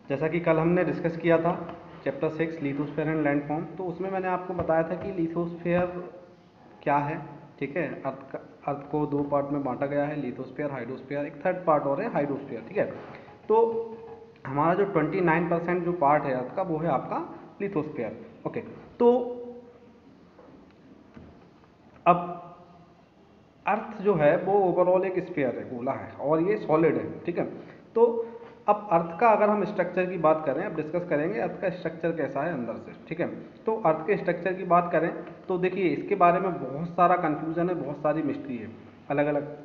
जैसा कि कल हमने डिस्कस किया था चैप्टर 6 लिथोस्फीयर एंड लैंडफॉर्म, तो उसमें मैंने आपको बताया था कि लिथोस्फीयर क्या है। ठीक है, अर्थ को दो पार्ट में बांटा गया है, लिथोस्फीयर, हाइड्रोस्फीयर, एक थर्ड पार्ट और है हाइड्रोस्फीयर। ठीक है, तो हमारा जो 29% जो पार्ट है अर्थ का वो है आपका लिथोस्फीयर। ओके, तो अब अर्थ जो है वो ओवरऑल एक स्फीयर है, गोला है और ये सॉलिड है। ठीक है, तो अब अर्थ का अगर हम स्ट्रक्चर की बात करें, अब डिस्कस करेंगे अर्थ का स्ट्रक्चर कैसा है अंदर से। ठीक है, तो अर्थ के स्ट्रक्चर की बात करें तो देखिए इसके बारे में बहुत सारा कंफ्यूजन है, बहुत सारी मिस्ट्री है। अलग अलग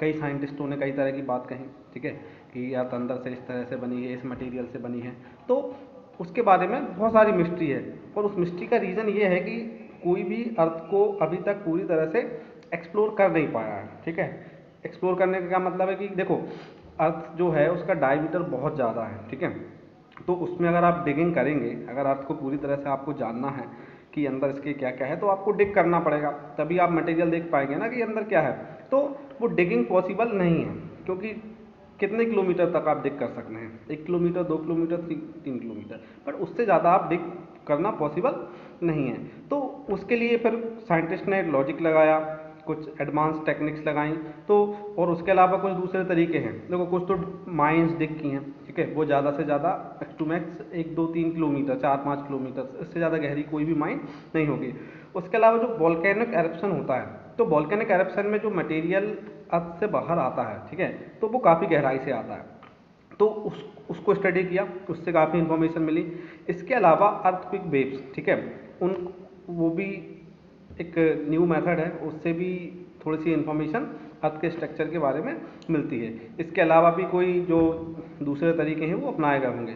कई साइंटिस्टों ने कई तरह की बात कही। ठीक है, कि अर्थ अंदर से इस तरह से बनी है, इस मटेरियल से बनी है, तो उसके बारे में बहुत सारी मिस्ट्री है। और उस मिस्ट्री का रीज़न ये है कि कोई भी अर्थ को अभी तक पूरी तरह से एक्सप्लोर कर नहीं पाया है। ठीक है, एक्सप्लोर करने का क्या मतलब है कि देखो अर्थ जो है उसका डायमीटर बहुत ज़्यादा है। ठीक है, तो उसमें अगर आप डिगिंग करेंगे, अगर अर्थ को पूरी तरह से आपको जानना है कि अंदर इसके क्या क्या है, तो आपको डिग करना पड़ेगा, तभी आप मटेरियल देख पाएंगे ना कि अंदर क्या है। तो वो डिगिंग पॉसिबल नहीं है, क्योंकि कितने किलोमीटर तक आप डिग कर सकते हैं, 1 किलोमीटर, 2 किलोमीटर, 3 किलोमीटर, बट उससे ज़्यादा आप डिग करना पॉसिबल नहीं है। तो उसके लिए फिर साइंटिस्ट ने लॉजिक लगाया, कुछ एडवांस टेक्निक्स लगाई, तो और उसके अलावा कुछ दूसरे तरीके हैं। देखो कुछ तो माइंस डिग की हैं। ठीक है, वो ज़्यादा से ज़्यादा max to max 1, 2, 3 kilometre, 4, 5 kilometre, इससे ज़्यादा गहरी कोई भी माइन नहीं होगी। उसके अलावा जो वॉल्केनिक एरप्शन होता है, तो वॉल्केनिक एरप्शन में जो मटेरियल अर्थ से बाहर आता है, ठीक है, तो वो काफ़ी गहराई से आता है, तो उसको स्टडी किया, उससे काफ़ी इन्फॉर्मेशन मिली। इसके अलावा अर्थक्वेक वेव्स, ठीक है, उन वो भी एक न्यू मेथड है, उससे भी थोड़ी सी इन्फॉर्मेशन अर्थ के स्ट्रक्चर के बारे में मिलती है। इसके अलावा भी कोई जो दूसरे तरीके हैं वो अपनाए गए होंगे।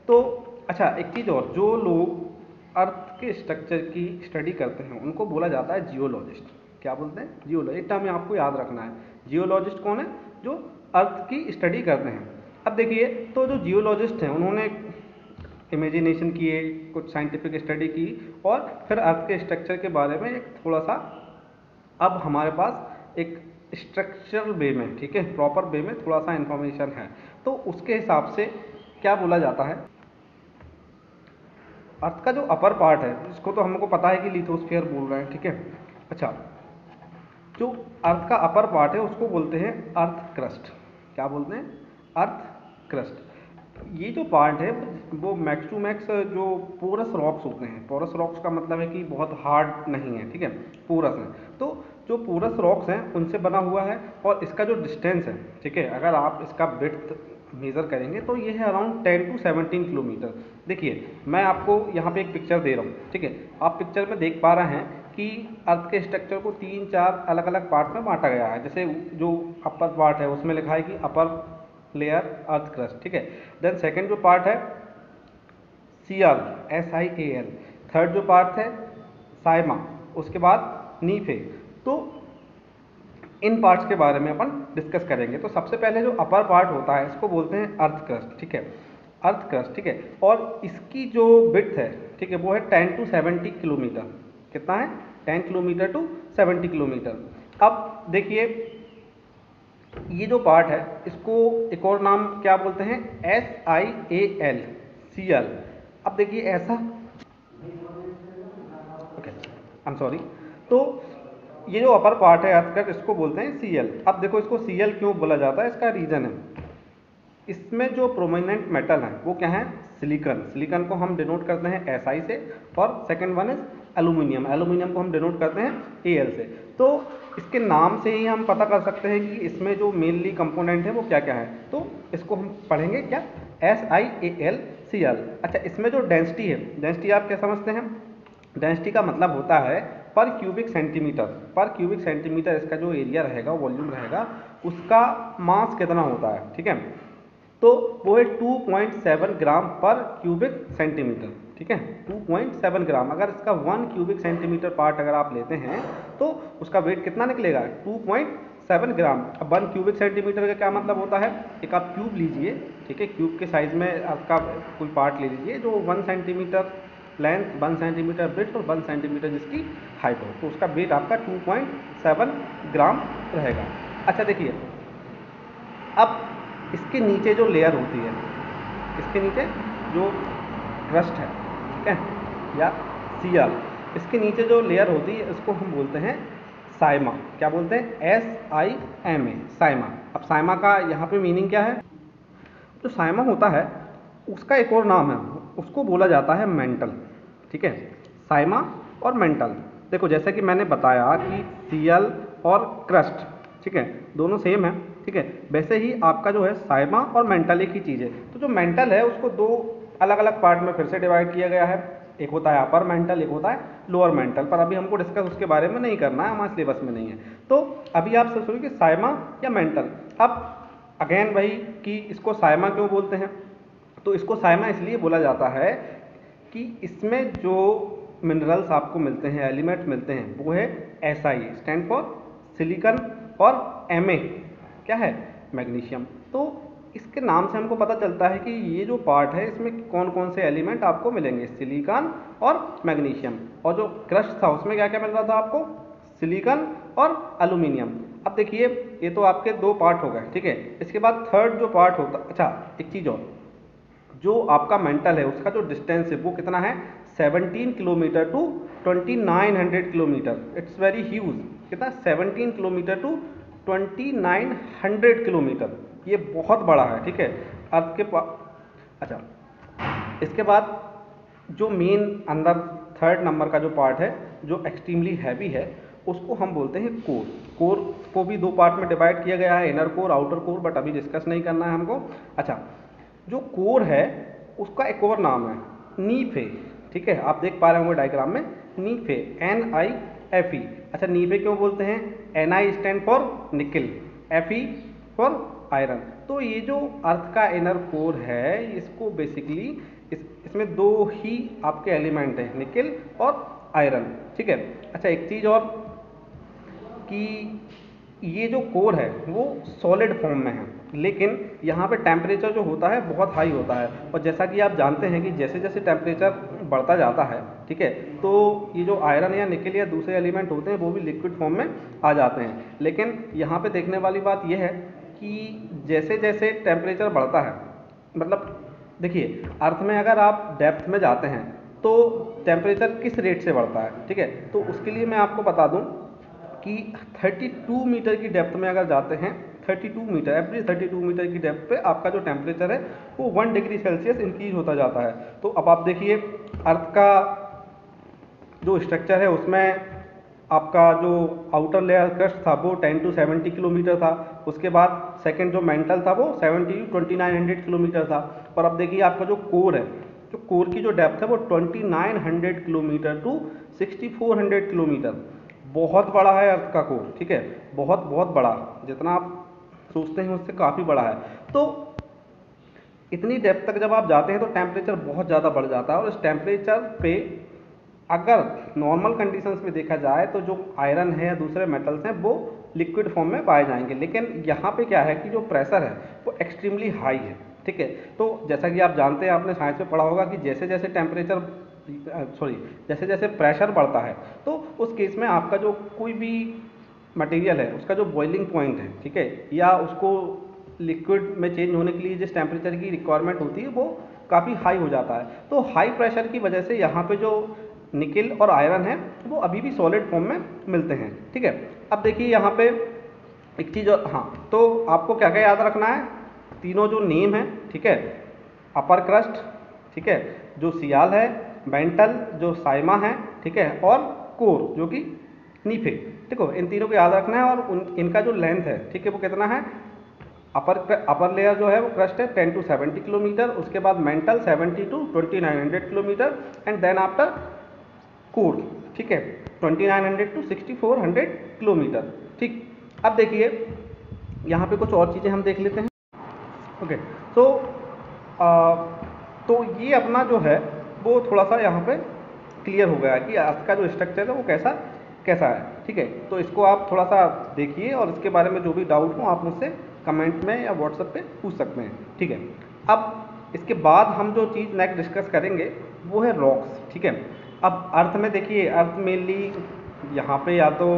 तो अच्छा, एक चीज़ और, जो लोग अर्थ के स्ट्रक्चर की स्टडी करते हैं उनको बोला जाता है जियोलॉजिस्ट। क्या बोलते हैं? जियोलॉजिस्ट। टर्म आपको याद रखना है। जियोलॉजिस्ट कौन है? जो अर्थ की स्टडी करते हैं। अब देखिए, तो जो जियोलॉजिस्ट हैं उन्होंने इमेजिनेशन किए, कुछ साइंटिफिक स्टडी की, और फिर अर्थ के स्ट्रक्चर के बारे में एक थोड़ा सा, अब हमारे पास एक स्ट्रक्चरल वे में, ठीक है, प्रॉपर वे में थोड़ा सा इन्फॉर्मेशन है। तो उसके हिसाब से क्या बोला जाता है, अर्थ का जो अपर पार्ट है, इसको तो हमको पता है कि लिथोस्फीयर बोल रहे हैं। ठीक है, अच्छा, जो अर्थ का अपर पार्ट है उसको बोलते हैं अर्थ क्रस्ट। क्या बोलते हैं? Earth crust. ये जो पार्ट है वो मैक्स टू मैक्स जो पोरस रॉक्स होते हैं, पोरस रॉक्स का मतलब है कि बहुत हार्ड नहीं है, ठीक है, पोरस है। तो जो पोरस रॉक्स हैं उनसे बना हुआ है, और इसका जो डिस्टेंस है, ठीक है, अगर आप इसका विड्थ मेज़र करेंगे तो ये है अराउंड 10 to 17 किलोमीटर। देखिए मैं आपको यहाँ पे एक पिक्चर दे रहा हूँ, ठीक है, आप पिक्चर में देख पा रहे हैं कि अर्थ के स्ट्रक्चर को 3-4 अलग अलग पार्ट में बांटा गया है। जैसे जो अपर पार्ट है उसमें लिखा है कि अपर लेयर अर्थ क्रस्ट, ठीक है। देन सेकंड जो पार्ट है सियाल, SIAL। थर्ड जो पार्ट है साइमा, उसके बाद नीफे। तो इन पार्ट्स के बारे में अपन डिस्कस करेंगे। तो सबसे पहले जो अपर पार्ट होता है इसको बोलते हैं अर्थ क्रस्ट, ठीक है, अर्थ क्रस्ट, ठीक है, और इसकी जो विड्थ है, ठीक है, वो है 10 to 70 किलोमीटर। कितना है? 10 किलोमीटर टू 70 किलोमीटर। अब देखिए ये जो पार्ट है इसको एक और नाम क्या बोलते हैं? SIAL, sial. अब देखिए ऐसा, ओके, आई एम सॉरी। तो ये जो अपर पार्ट है अर्थ का इसको बोलते हैं सीएल। अब देखो इसको सीएल क्यों बोला जाता है, इसका रीजन है, इसमें जो प्रोमिनेंट मेटल है वो क्या है? सिलिकॉन। सिलिकॉन को हम डिनोट करते हैं SI से, और second one is aluminium. Aluminium को हम डिनोट करते हैं AL से। तो इसके नाम से ही हम पता कर सकते हैं कि इसमें जो मेनली कंपोनेंट है वो क्या क्या है। तो इसको हम पढ़ेंगे क्या? SIALCl। अच्छा, इसमें जो डेंसिटी है, डेंसिटी आप क्या समझते हैं? डेंसिटी का मतलब होता है पर क्यूबिक सेंटीमीटर। पर क्यूबिक सेंटीमीटर इसका जो एरिया रहेगा, वॉल्यूम रहेगा, उसका मास कितना होता है, ठीक है, तो वो है 2.7 ग्राम पर क्यूबिक सेंटीमीटर। ठीक है, 2.7 ग्राम। अगर इसका 1 क्यूबिक सेंटीमीटर पार्ट अगर आप लेते हैं तो उसका वेट कितना निकलेगा? 2.7 ग्राम। अब 1 क्यूबिक सेंटीमीटर का क्या मतलब होता है? एक आप क्यूब लीजिए, ठीक है, क्यूब के साइज में आपका कोई पार्ट ले लीजिए जो 1 सेंटीमीटर लेंथ, 1 सेंटीमीटर ब्रेथ और 1 सेंटीमीटर जिसकी हाइट हो, तो उसका वेट आपका 2.7 ग्राम रहेगा। अच्छा देखिए, अब इसके नीचे जो लेयर होती है, इसके नीचे जो क्रस्ट है, ठीक है, या सीआल, इसके नीचे जो लेयर होती है इसको हम बोलते हैं साइमा। क्या बोलते हैं? SIMA, साइमा। अब साइमा का यहाँ पे मीनिंग क्या है? जो साइमा होता है उसका एक और नाम है, उसको बोला जाता है मेंटल, ठीक है, साइमा और मेंटल। देखो जैसे कि मैंने बताया कि सीएल और क्रस्ट, ठीक है, दोनों सेम है, ठीक है, वैसे ही आपका जो है साइमा और मेंटल एक ही चीज़ है। तो जो मेंटल है उसको दो अलग अलग पार्ट में फिर से डिवाइड किया गया है, एक होता है अपर मेंटल, एक होता है लोअर मेंटल, पर अभी हमको डिस्कस उसके बारे में नहीं करना है, हमारे सिलेबस में नहीं है। तो अभी आप सोचो कि साइमा या मेंटल। अब अगेन भाई कि इसको साइमा क्यों बोलते हैं? तो इसको साइमा इसलिए बोला जाता है कि इसमें जो मिनरल्स आपको मिलते हैं, एलिमेंट्स मिलते हैं, वो है SI, स्टैंड फॉर सिलिकॉन, और MA क्या है? मैग्नीशियम। तो इसके नाम से हमको पता चलता है कि ये जो पार्ट है इसमें कौन कौन से एलिमेंट आपको मिलेंगे, सिलिकॉन और मैग्नीशियम। और जो क्रस्ट था उसमें क्या क्या मिल रहा था आपको? सिलिकॉन और एल्यूमिनियम। अब देखिए ये तो आपके दो पार्ट हो गए, ठीक है। इसके बाद थर्ड जो पार्ट होता, अच्छा एक चीज़ और, जो आपका मेंटल है उसका जो डिस्टेंस है वो कितना है? 17 kilometre to 2900 kilometre. It's very huge. कितना? 17 किलोमीटर टू 2900 किलोमीटर। ये बहुत बड़ा है, ठीक है, अर्थ के अच्छा, इसके बाद जो मेन अंदर थर्ड नंबर का जो पार्ट है जो एक्सट्रीमली हैवी है उसको हम बोलते हैं कोर। कोर को भी दो पार्ट में डिवाइड किया गया है, inner core, outer core, but अभी डिस्कस नहीं करना है हमको। अच्छा, जो कोर है उसका एक और नाम है नीफे, ठीक है, आप देख पा रहे होंगे डायग्राम में, नीफे, NIFE। अच्छा, नीफे क्यों बोलते हैं? NI स्टैंड फॉर निकल, FE फॉर आयरन। तो ये जो अर्थ का इनर कोर है इसको बेसिकली इसमें दो ही आपके एलिमेंट हैं, निकल और आयरन, ठीक है। अच्छा एक चीज़ और कि ये जो कोर है वो सॉलिड फॉर्म में है, लेकिन यहाँ पे टेम्परेचर जो होता है बहुत हाई होता है, और जैसा कि आप जानते हैं कि जैसे जैसे टेम्परेचर बढ़ता जाता है, ठीक है, तो ये जो आयरन या निकल या दूसरे एलिमेंट होते हैं वो भी लिक्विड फॉर्म में आ जाते हैं। लेकिन यहाँ पे देखने वाली बात यह है कि जैसे जैसे टेम्परेचर बढ़ता है, मतलब देखिए अर्थ में अगर आप डेप्थ में जाते हैं तो टेम्परेचर किस रेट से बढ़ता है, ठीक है, तो उसके लिए मैं आपको बता दूं कि 32 मीटर की डेप्थ में अगर जाते हैं, 32 मीटर, एवरी 32 मीटर की डेप्थ पे आपका जो टेम्परेचर है वो 1 डिग्री सेल्सियस इंक्रीज होता जाता है। तो अब आप देखिए अर्थ का जो स्ट्रक्चर है उसमें आपका जो आउटर लेयर क्रस्ट था वो 10 to 70 किलोमीटर था, उसके बाद सेकंड जो मेंटल था वो 70 to 2900 किलोमीटर था, और अब देखिए आपका जो कोर है, जो कोर की जो डेप्थ है वो 2900 किलोमीटर टू 6400 किलोमीटर। बहुत बड़ा है अर्थ का कोर, ठीक है, बहुत बहुत बड़ा, जितना आप सोचते हैं उससे काफ़ी बड़ा है। तो इतनी डेप्थ तक जब आप जाते हैं तो टेम्परेचर बहुत ज़्यादा बढ़ जाता है, और इस टेम्परेचर पे अगर नॉर्मल कंडीशंस में देखा जाए तो जो आयरन है या दूसरे मेटल्स हैं वो लिक्विड फॉर्म में पाए जाएंगे, लेकिन यहाँ पे क्या है कि जो प्रेशर है वो एक्सट्रीमली हाई है, ठीक है। तो जैसा कि आप जानते हैं, आपने साइंस में पढ़ा होगा कि जैसे जैसे जैसे जैसे प्रेशर बढ़ता है तो उस केस में आपका जो कोई भी मटेरियल है उसका जो बॉइलिंग पॉइंट है, ठीक है, या उसको लिक्विड में चेंज होने के लिए जिस टेम्परेचर की रिक्वायरमेंट होती है वो काफ़ी हाई हो जाता है। तो हाई प्रेशर की वजह से यहाँ पे जो निकल और आयरन है वो अभी भी सॉलिड फॉर्म में मिलते हैं, ठीक है। अब देखिए यहाँ पे एक चीज़ और, हाँ, तो आपको क्या क्या याद रखना है? तीनों जो नेम है, ठीक है, अपर क्रस्ट, ठीक है, जो सियाल है, मेंटल जो साइमा है, ठीक है, और कोर जो कि नीफे, ठीक है, इन तीनों को याद रखना है। और इनका जो लेंथ है, ठीक है, वो कितना है? अपर लेयर जो है वो क्रस्ट है 10 to 70 किलोमीटर, उसके बाद mantle 70 to 2900 kilometre, and then after core, ठीक है, 2900 to 6400 किलोमीटर, ठीक। अब देखिए यहाँ पे कुछ और चीज़ें हम देख लेते हैं, ओके। तो तो ये अपना जो है वो थोड़ा सा यहाँ पे क्लियर हो गया कि अर्थ का जो स्ट्रक्चर है वो कैसा कैसा है, ठीक है। तो इसको आप थोड़ा सा देखिए और इसके बारे में जो भी डाउट हो आप मुझसे कमेंट में या व्हाट्सएप पे पूछ सकते हैं, ठीक है। अब इसके बाद हम जो चीज़ नेक्स्ट डिस्कस करेंगे वो है रॉक्स, ठीक है। अब अर्थ में देखिए, अर्थ मेनली यहाँ पे या तो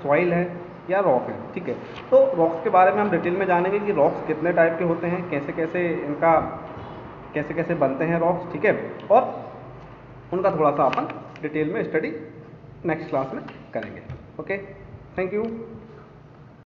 सॉइल है या रॉक है, ठीक है। तो रॉक्स के बारे में हम डिटेल में जानेंगे कि रॉक्स कितने टाइप के होते हैं, कैसे कैसे इनका कैसे कैसे बनते हैं रॉक्स, ठीक है, और उनका थोड़ा सा अपन डिटेल में स्टडी नेक्स्ट क्लास में करेंगे। Okay, thank you.